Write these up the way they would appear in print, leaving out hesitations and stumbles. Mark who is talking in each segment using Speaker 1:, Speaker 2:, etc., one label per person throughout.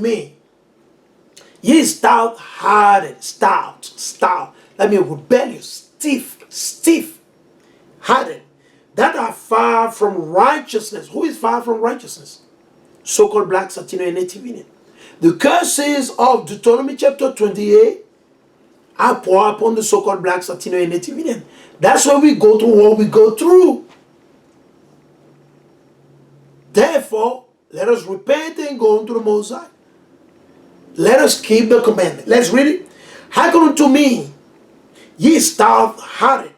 Speaker 1: me, ye stout-hearted, stout, that means rebellious, stiff-hearted, that are far from righteousness. Who is far from righteousness? So-called blacks, Latino, and Native Indian. The curses of Deuteronomy chapter 28 are poured upon the so-called blacks, Latino, and Native Indian. That's why we go through what we go through. Therefore, let us repent and go unto the Most High. Let us keep the commandment. Let's read it. Hearken unto me, ye stout-hearted,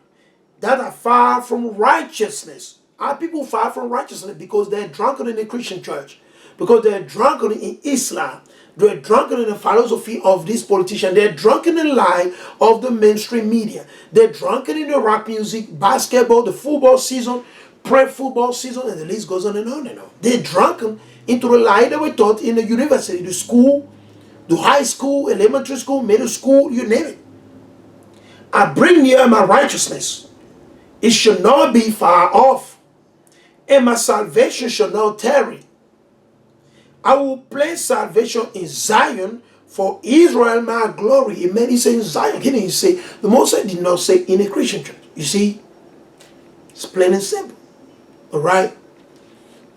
Speaker 1: that are far from righteousness. Are people far from righteousness? Because they're drunken in the Christian church. Because they're drunken in Islam. They're drunken in the philosophy of this politician. They're drunken in the lie of the mainstream media. They're drunken in the rock music, basketball, the football season, pre-football season, and the list goes on and on and on. They're drunken into the lie that we taught in the university, the school, the high school, elementary school, middle school, you name it. I bring near my righteousness. It should not be far off, and my salvation shall not tarry. I will place salvation in Zion for Israel, my glory. It meant he said in Zion. He didn't say, the Moses did not say in a Christian church. You see, it's plain and simple. All right,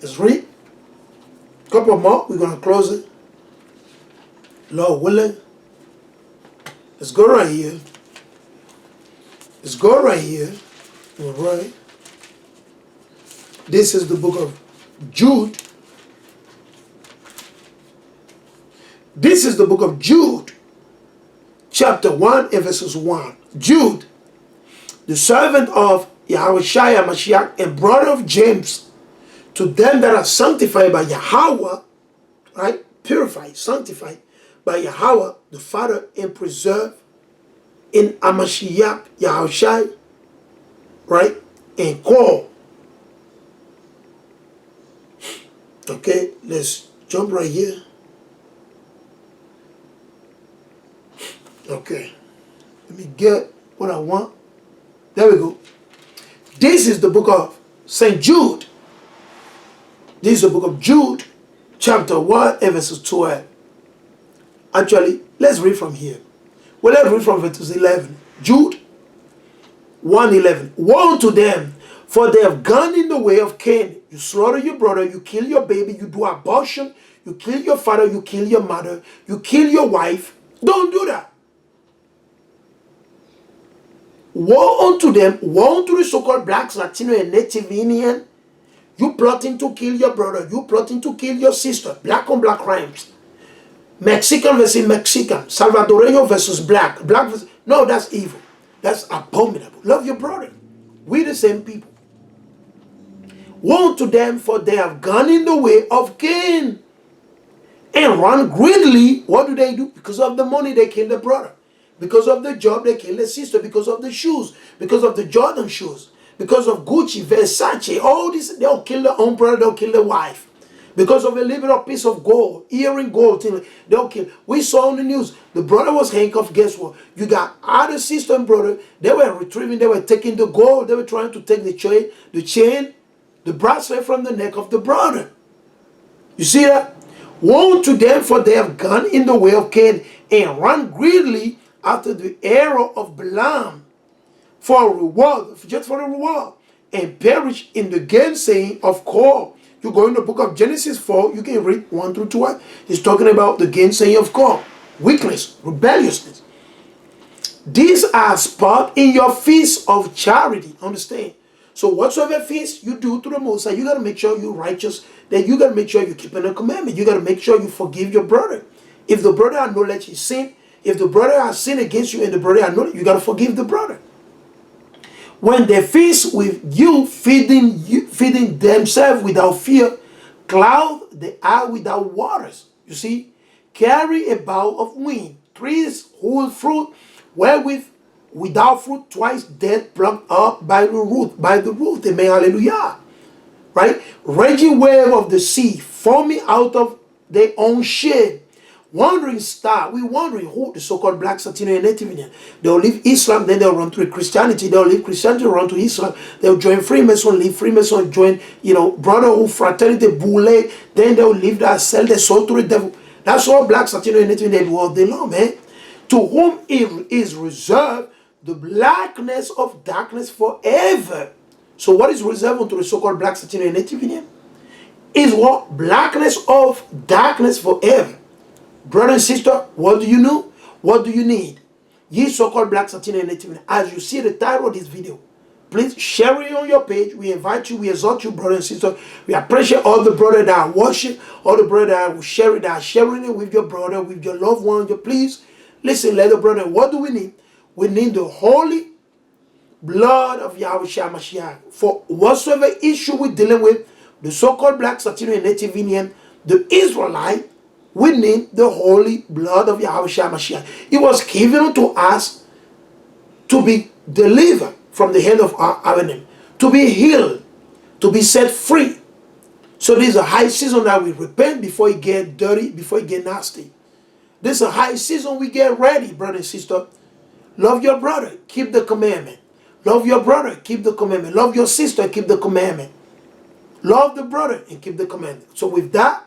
Speaker 1: let's read. A couple more. We're going to close it. Lord willing. Let's go right here. Let's go right here. All right. This is the book of Jude. This is the book of Jude, chapter 1 and verses 1. Jude, the servant of Yahushua Mashiach and brother of James, to them that are sanctified by Yahweh, right? Purified, sanctified by Yahweh, the Father, and preserved in Amashiach, Yahushua, right? And called. Okay, let's jump right here. Okay, let me get what I want. There we go. This is the book of St. Jude. This is the book of Jude, chapter 1 and verses 12. Actually, let's read from here. Well, let's read from verses 11. Jude 1:11. Woe to them, for they have gone in the way of Cain. You slaughter your brother, you kill your baby, you do abortion, you kill your father, you kill your mother, you kill your wife. Don't do that. Woe unto them, woe unto the so-called blacks, Latino, and Native Indian. You plotting to kill your brother, you plotting to kill your sister. Black on black crimes. Mexican versus Mexican. Salvadoreño versus black. Black versus... No, that's evil. That's abominable. Love your brother. We the same people. Woe unto them, for they have gone in the way of Cain and run greedily. What do? Because of the money, they kill the brother. Because of the job, they kill the sister. Because of the shoes. Because of the Jordan shoes. Because of Gucci, Versace, all this, they'll kill their own brother, they'll kill their wife. Because of a little piece of gold, earring gold, they'll kill. We saw on the news, the brother was handcuffed. Guess what? You got other sister and brother, they were retrieving, they were taking the gold, they were trying to take the chain, the bracelet from the neck of the brother. You see that? Woe to them, for they have gone in the way of Cain and run greedily after the error of Balaam for a reward, just for a reward, and perish in the gainsaying of Korah. You go in the book of Genesis 4, you can read 1 through 12. He's talking about the gainsaying of Korah, weakness, rebelliousness. These are spot in your feast of charity. Understand? So whatsoever feast you do to the Most High, you got to make sure you're righteous. That you got to make sure you're keeping the commandment. You got to make sure you forgive your brother. If the brother acknowledges his sin, if the brother has sinned against you and the brother acknowledges, you got to forgive the brother. When they feast with you, feeding themselves without fear, cloud the air without waters. You see, carry a bough of wind, trees whole fruit, wherewith without fruit, twice dead, plucked up by the root. Amen, hallelujah. Right? Raging wave of the sea, forming out of their own shade. Wandering star, we're wondering who the so-called blacks, Latino, and Native Indian. They'll leave Islam, then they'll run to Christianity. They'll leave Christianity, run to Islam. They'll join Freemason, leave Freemason, join, brotherhood, fraternity, boule. Then they'll leave that, sell their soul to the devil. That's all blacks, Latino, and Native they do all day long, man. To whom it is reserved the blackness of darkness forever. So what is reserved unto the so-called blacks, Latino, and Native Indian? Is what? Blackness of darkness forever. Brother and sister, what do you know? What do you need? Ye so-called blacks, Latino, and Native Indian. As you see the title of this video, please share it on your page. We invite you, we exhort you, brother and sister. We appreciate all the brothers that are watching, all the brothers that will share it, that are sharing it with your brother, with your loved one. Please listen, little brother, what do we need? We need the holy blood of Yahweh Shah Mashiach. For whatsoever issue we're dealing with, the so-called blacks, Latino, and Native Indian, the Israelite, we need the holy blood of Yahweh Shah Mashiach. It was given to us to be delivered from the hand of our enemy, to be healed, to be set free. So this is a high season that we repent before it get dirty, before it get nasty. This is a high season we get ready, brother and sister. Love your brother, keep the commandment. Love your brother, keep the commandment. Love your sister, keep the commandment. Love the brother and keep the commandment. So with that,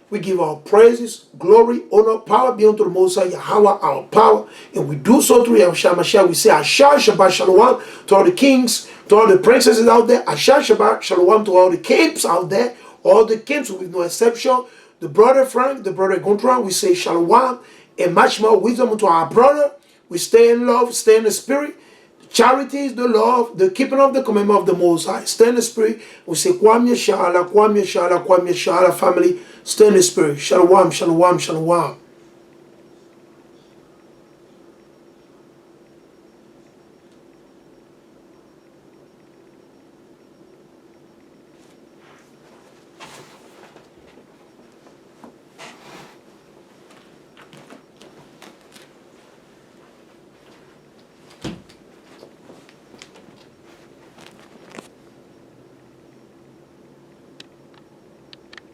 Speaker 1: we give our praises, glory, honor, power be unto the Most High Yahweh, our power. And we do so through Yahushua Mashiach. We say Asher Shabbat Shalom to all the kings, to all the princesses out there. Asher Shabbat Shalom to all the camps out there. All the camps with no exception. The brother Frank, the brother Gontran, we say Shalom and much more wisdom to our brother. We stay in love, stay in the spirit. Charity is the love, the keeping of the commandment of the Most High. Stay in the spirit. We say, Kwam Yeshala, Kwam Yeshala, Kwam Yeshala, family. Stay in the spirit. Shalom, shalom, shalom.